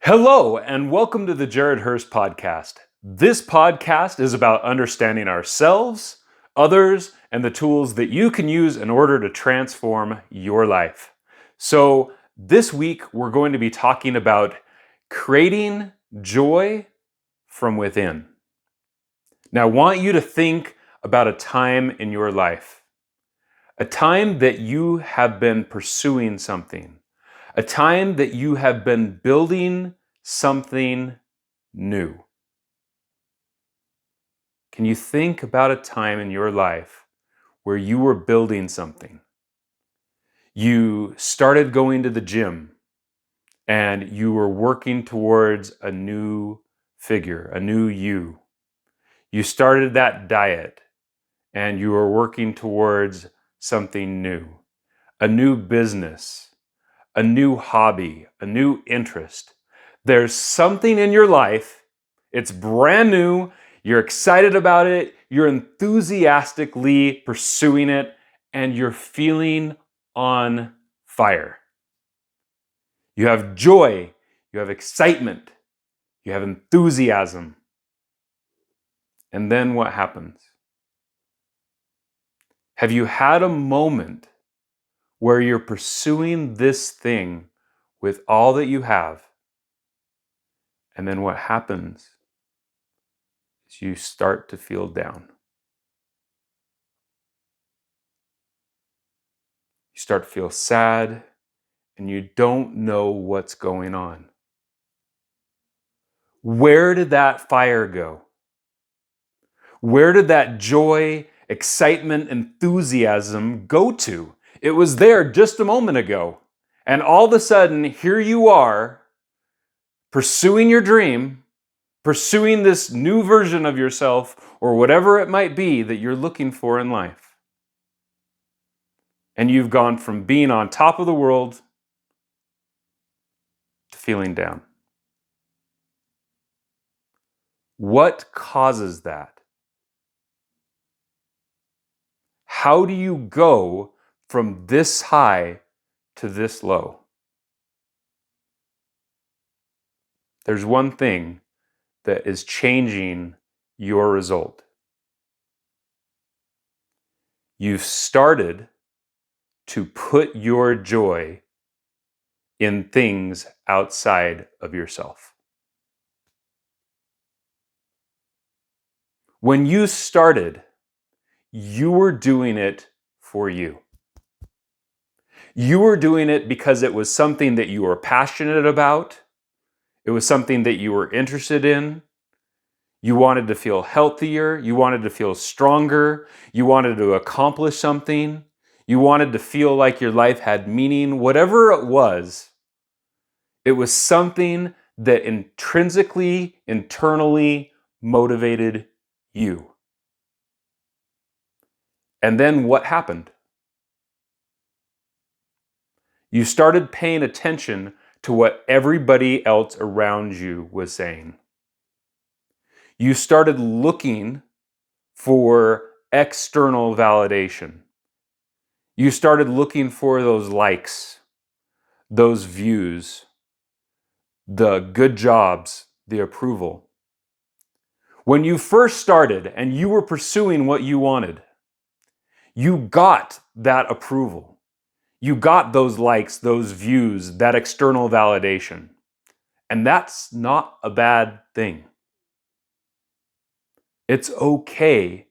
Hello, and welcome to the Jared Hurst podcast. This podcast is about understanding ourselves, others, and the tools that you can use in order to transform your life. So, this week we're going to be talking about creating joy from within. Now, I want you to think about a time in your life, a time that you have been pursuing something, a time that you have been building something new. Can you think about a time in your life where you were building something? You started going to the gym and you were working towards a new figure, a new you. You started that diet and you were working towards something new, a new business, a new hobby, a new interest. There's something in your life, it's brand new, you're excited about it, you're enthusiastically pursuing it, and you're feeling on fire. You have joy, you have excitement, you have enthusiasm. And then what happens? Have you had a moment where you're pursuing this thing with all that you have? And then what happens is you start to feel down. You start to feel sad and you don't know what's going on. Where did that fire go? Where did that joy, excitement, enthusiasm go to? It was there just a moment ago. And all of a sudden, here you are pursuing your dream, pursuing this new version of yourself, or whatever it might be that you're looking for in life. And you've gone from being on top of the world to feeling down. What causes that? How do you go from this high to this low? There's one thing that is changing your result. You've started to put your joy in things outside of yourself. When you started, you were doing it for you. You were doing it because it was something that you were passionate about. It was something that you were interested in. You wanted to feel healthier. You wanted to feel stronger. You wanted to accomplish something. You wanted to feel like your life had meaning. Whatever it was something that intrinsically, internally motivated you. And then what happened? You started paying attention to what everybody else around you was saying. You started looking for external validation. You started looking for those likes, those views, the good jobs, the approval. When you first started and you were pursuing what you wanted, you got that approval. You got those likes, those views, that external validation. And that's not a bad thing. It's okay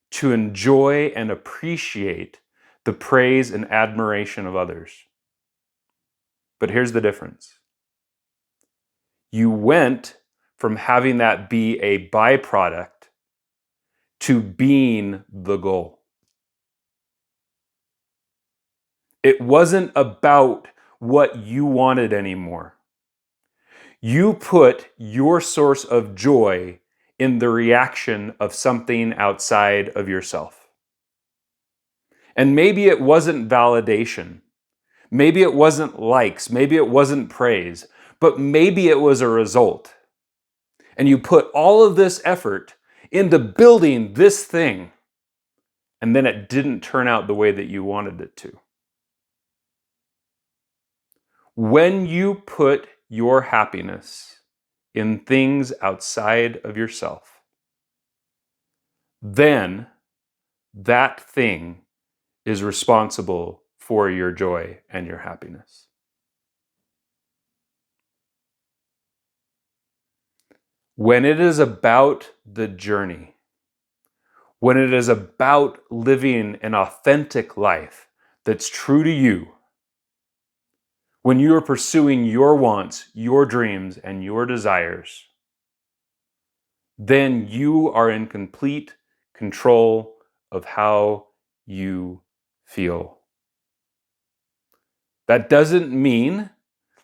to enjoy and appreciate the praise and admiration of others. But here's the difference. You went from having that be a byproduct to being the goal. It wasn't about what you wanted anymore. You put your source of joy in the reaction of something outside of yourself. And maybe it wasn't validation. Maybe it wasn't likes. Maybe it wasn't praise. But maybe it was a result. And you put all of this effort into building this thing, and then it didn't turn out the way that you wanted it to. When you put your happiness in things outside of yourself, then that thing is responsible for your joy and your happiness. When it is about the journey, when it is about living an authentic life that's true to you, when you are pursuing your wants, your dreams, and your desires, then you are in complete control of how you feel. That doesn't mean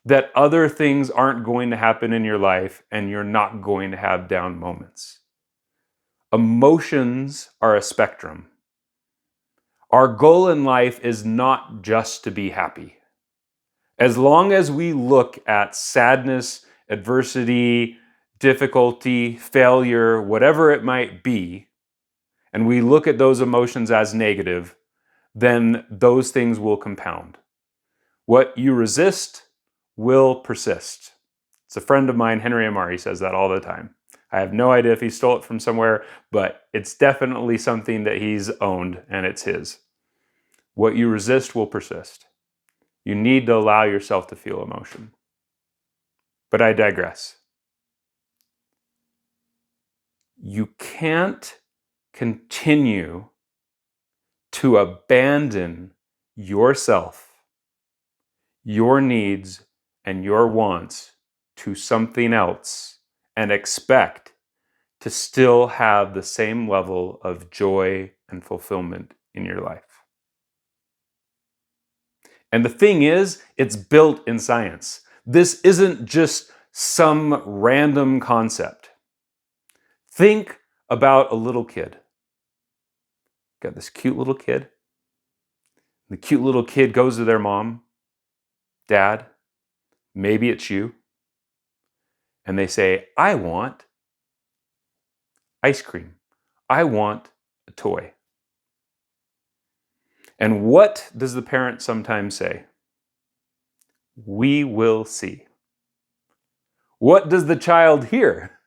that other things aren't going to happen in your life and you're not going to have down moments. Emotions are a spectrum. Our goal in life is not just to be happy. As long as we look at sadness, adversity, difficulty, failure, whatever it might be, and we look at those emotions as negative, then those things will compound. What you resist will persist. It's a friend of mine, Henry Amari, says that all the time. I have no idea if he stole it from somewhere, but it's definitely something that he's owned and it's his. What you resist will persist. You need to allow yourself to feel emotion. But I digress. You can't continue to abandon yourself, your needs, and your wants to something else and expect to still have the same level of joy and fulfillment in your life. And the thing is, it's built in science. This isn't just some random concept. Think about a little kid. Got this cute little kid. The cute little kid goes to their mom, dad, maybe it's you, and they say, I want ice cream. I want a toy. And what does the parent sometimes say? We will see. What does the child hear?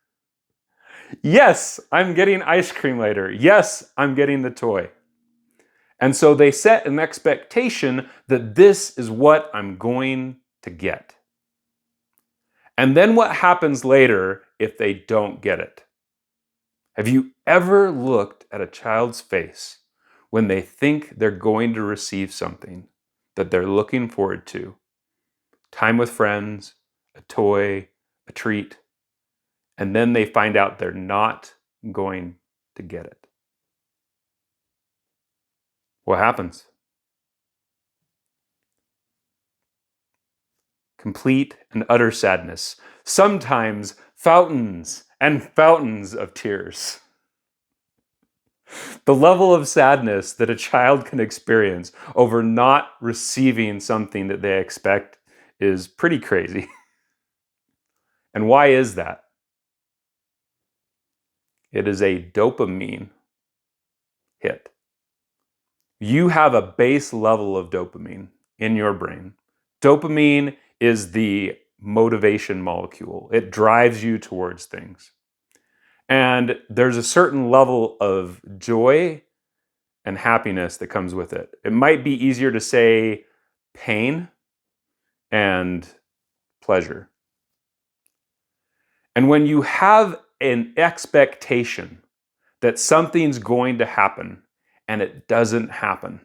Yes, I'm getting ice cream later. Yes, I'm getting the toy. And so they set an expectation that this is what I'm going to get. And then what happens later if they don't get it? Have you ever looked at a child's face when they think they're going to receive something that they're looking forward to? Time with friends, a toy, a treat, and then they find out they're not going to get it. What happens? Complete and utter sadness. Sometimes fountains and fountains of tears. The level of sadness that a child can experience over not receiving something that they expect is pretty crazy. And why is that? It is a dopamine hit. You have a base level of dopamine in your brain. Dopamine is the motivation molecule. It drives you towards things. And there's a certain level of joy and happiness that comes with it. It might be easier to say pain and pleasure. And when you have an expectation that something's going to happen and it doesn't happen,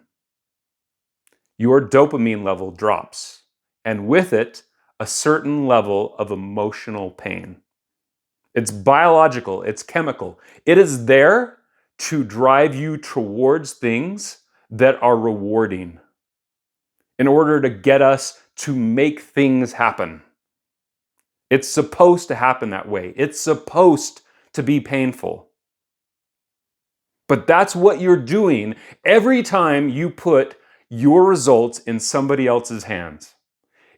your dopamine level drops. And with it, a certain level of emotional pain. It's biological, it's chemical. It is there to drive you towards things that are rewarding in order to get us to make things happen. It's supposed to happen that way. It's supposed to be painful. But that's what you're doing every time you put your results in somebody else's hands.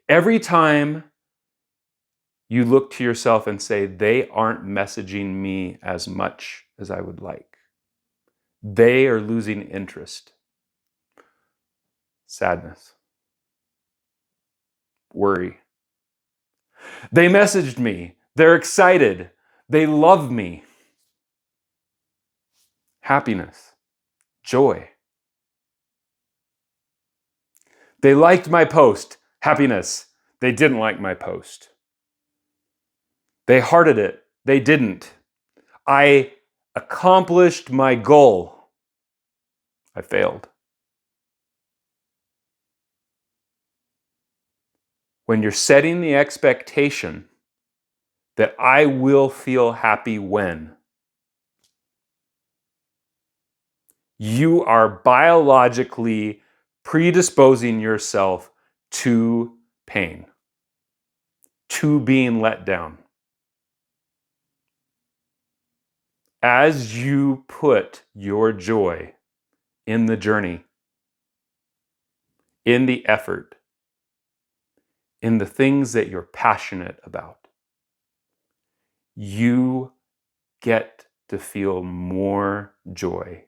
Every time you look to yourself and say, they aren't messaging me as much as I would like. They are losing interest. Sadness. Worry. They messaged me. They're excited. They love me. Happiness, joy. They liked my post. Happiness. They didn't like my post. They hearted it. They didn't. I accomplished my goal. I failed. When you're setting the expectation that I will feel happy when, you are biologically predisposing yourself to pain, to being let down. As you put your joy in the journey, in the effort, in the things that you're passionate about, you get to feel more joy,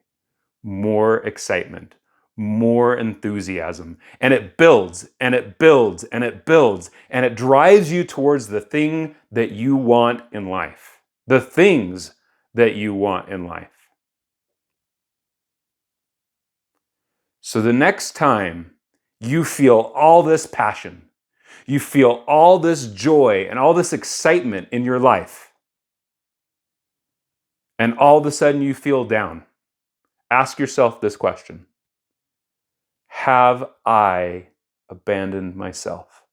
more excitement, more enthusiasm. And it builds and it builds and it builds and it drives you towards the thing that you want in life, the things that you want in life. So the next time you feel all this passion, you feel all this joy and all this excitement in your life, and all of a sudden you feel down, ask yourself this question: have I abandoned myself?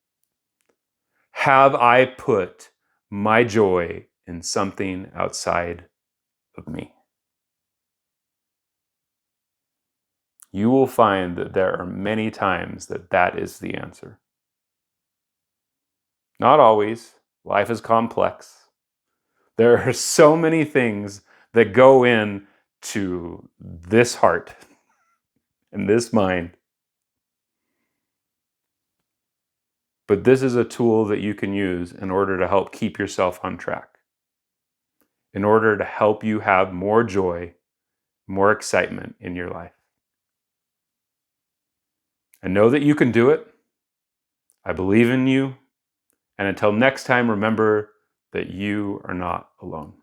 Have I put my joy in something outside of me? You will find that there are many times that that is the answer. Not always. Life is complex. There are so many things that go into this heart and this mind. But this is a tool that you can use in order to help keep yourself on track, in order to help you have more joy, more excitement in your life. I know that you can do it. I believe in you. And until next time, remember that you are not alone.